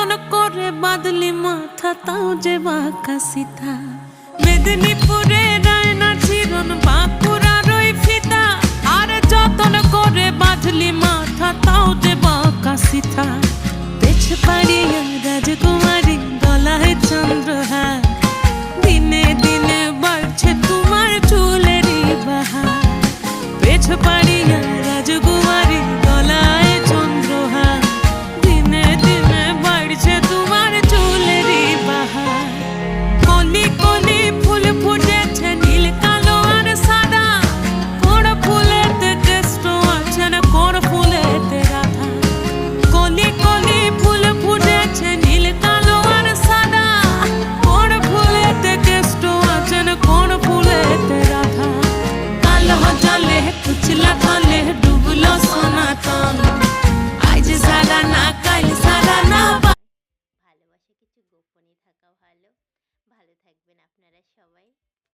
যতন করে বাদলি মাথা তাও যে বাঁকা সিথা। মেদিনীপুরে রায়না চিরন বাঁকুড়ার ওই ফিতা, আর যতন করে বাঁধলি মাথা তাও যে বাঁকা সিথা। পেছ পাড়িয়া রাজকুমারী গলায় চন্দ্রহার, দিনে দিনে বাড়ছে তোমার চুলেরই বাহার। পেছ পাড়িয়া রাজকুমারী গলায় চন্দ্রহার, দিনে দিনে বাড়ছে তোমার চুলেরই বাহার। কলি কলি ফুল ফুটেছে নীল কালো আর সাদা, কোন ফুলেতে কেষ্ট আছে না কোন ফুলেতে রাধা। কলি কলি ফুল ফুটেছে নীল কালো আর সাদা, কোন ফুলেতে কেষ্ট আছে না কোন ফুলেতে রাধা। কালো জলে কুচলা তলে ডুবলো সনাতন, আজ সারা না কাল সারা না। ভালোবাসা কিছু গোপনই থাকা ভালো। ভালো থাকবেন আপনারা সবাই।